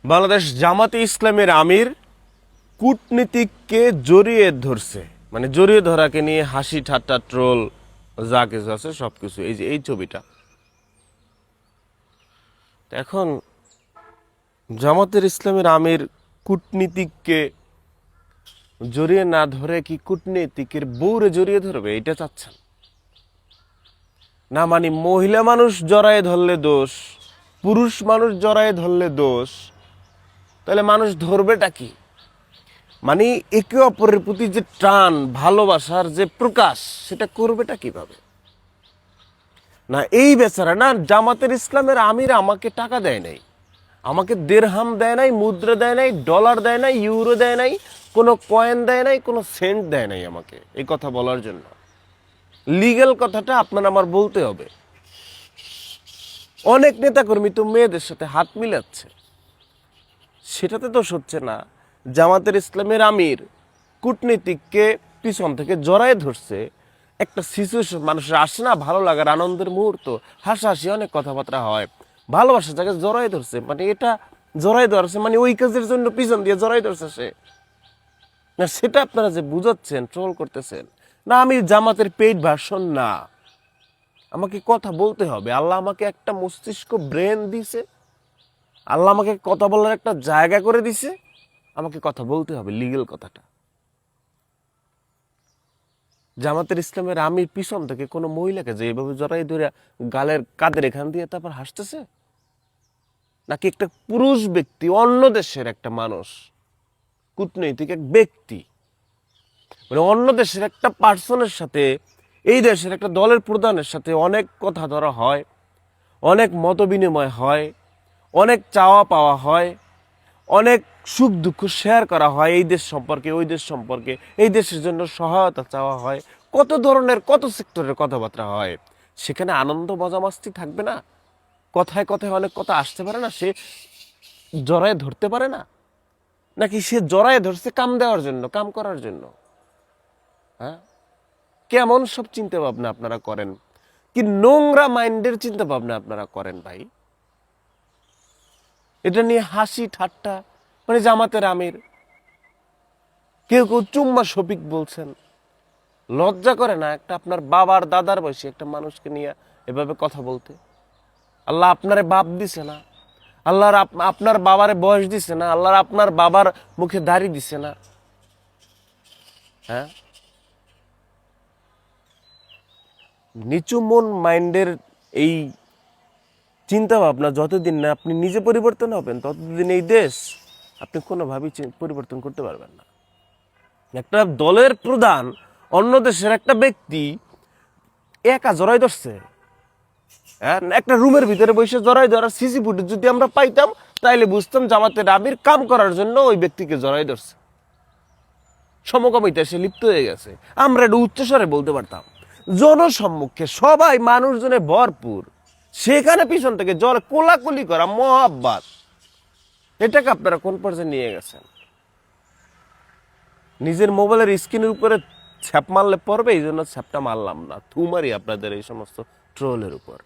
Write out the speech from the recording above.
বাংলাদেশ জামাতে ইসলামের আমির কূটনীতিককে জড়িয়ে ধরছে, মানে জড়িয়ে ধরাকে নিয়ে হাসি ঠাট্টা ট্রোল যা কিছু আছে সবকিছু, এই যে এই ছবিটা। এখন জামাতের ইসলামের আমির কূটনীতিককে জড়িয়ে না ধরে কি কূটনীতিকের বউরে জড়িয়ে ধরবে, এটা চাচ্ছেন না? মানে মহিলা মানুষ জড়ায় ধরলে দোষ, পুরুষ মানুষ জড়ায় ধরলে দোষ, তাহলে মানুষ ধরবেটা কি? মানে একে অপরের প্রতি যে টান ভালোবাসার যে প্রকাশ, সেটা করবেটা কিভাবে? না এই বেচারা, না জামাতের ইসলামের আমির আমাকে টাকা দেয় নাই, আমাকে দেড়হাম দেয় নাই, মুদ্রা দেয় নাই, ডলার দেয় নাই, ইউরো দেয় নাই, কোনো কয়েন দেয় নাই, কোনো সেন্ট দেয় নাই আমাকে এই কথা বলার জন্য। লিগ্যাল কথাটা আপনার আমার বলতে হবে। অনেক নেতাকর্মী তো মেয়েদের সাথে হাত মিলাচ্ছে, সেটাতে দোষ হচ্ছে না। জামাতের ইসলামের আমির কূটনীতিককে পিছন থেকে জড়ায় ধরছে, একটা সিচুয়েশন মানুষের আসে না, ভালো লাগার আনন্দের মুহূর্ত, হাসাহাসি অনেক কথাবার্তা হয়, ভালোবাসার জায়গায় জড়াই ধরছে, মানে এটা জড়াই ধরছে মানে ওই কাজের জন্য পিছন দিয়ে জড়াই ধরছে সে। না সেটা আপনারা যে বুঝাচ্ছেন, ট্রোল করতেছেন, না আমি জামাতের পেইড ভার্সন না, আমাকে কথা বলতে হবে। আল্লাহ আমাকে একটা মস্তিষ্ক ব্রেন দিছে, আল্লাহ আমাকে কথা বলার একটা জায়গা করে দিছে, আমাকে কথা বলতে হবে লিগ্যাল কথাটা। জামাতের ইসলামের আমির পিছন থেকে কোনো মহিলাকে যে এইভাবে জড়াই ধরে গালের কাদের এখান দিয়ে তারপর হাসতেছে, নাকি একটা পুরুষ ব্যক্তি, অন্য দেশের একটা মানুষ, কূটনৈতিক এক ব্যক্তি, মানে অন্য দেশের একটা পার্সনের সাথে এই দেশের একটা দলের প্রধানের সাথে অনেক কথা ধরা হয়, অনেক মত বিনিময় হয়, অনেক চাওয়া পাওয়া হয়, অনেক সুখ দুঃখ শেয়ার করা হয়, এই দেশ সম্পর্কে ওই দেশ সম্পর্কে, এই দেশের জন্য সহায়তা চাওয়া হয়, কত ধরনের কত সেক্টরের কথাবার্তা হয়। সেখানে আনন্দ মজা মাস্তি থাকবে না? কথায় কথায় অনেক কথা আসতে পারে না? সে জড়ায় ধরতে পারে না? নাকি সে জড়ায় ধরছে কাম দেওয়ার জন্য, কাম করার জন্য? হ্যাঁ, কেমন সব চিন্তা ভাবনা আপনারা করেন, কি নোংরা মাইন্ডের চিন্তা ভাবনা আপনারা করেন ভাই। এটা নিয়ে হাসি ঠাট্টা, মানে জামাতের আমির, কেউ কেউ চুম্মা শফিক বলছেন। লজ্জা করে না একটা আপনার বাবার দাদার বয়সী একটা মানুষকে নিয়ে এভাবে কথা বলতে? আল্লাহ আপনারে বাপ দিছে না, আল্লাহর আপনার বাবারে বয়স দিছে না, আল্লাহর আপনার বাবার মুখে দাড়ি দিছে না? হ্যাঁ, নিচু মন মাইন্ডের এই চিন্তা ভাবনা যতদিন না আপনি নিজে পরিবর্তন হবেন, ততদিন এই দেশ আপনি কোনোভাবেই পরিবর্তন করতে পারবেন না। একটা দলের প্রধান অন্য দেশের একটা ব্যক্তি একা জড়াই ধরছে, হ্যাঁ, একটা রুমের ভিতরে বসে জড়াই ধরার সিসি ফুটেজ যদি আমরা পাইতাম, তাইলে বুঝতাম জামাতের আমির কাম করার জন্য ওই ব্যক্তিকে জড়াই ধরছে, সমকামিতা সে লিপ্ত হয়ে গেছে। আমরা এটা উচ্চস্বরে বলতে পারতাম জনসম্মুখে, সবাই মানুষজনে ভরপুর, সেখানে পিছন থেকে জল কোলাকুলি করা, মহাব্বাত, এটাকে আপনারা কোন পর্যায়ে নিয়ে গেছেন? নিজের মোবাইলের স্ক্রিনের উপরে ছ্যাপ মারলে পড়বে, এই জন্য ছ্যাপটা মারলাম না, থু মারি আপনাদের এই সমস্ত ট্রোলের উপর।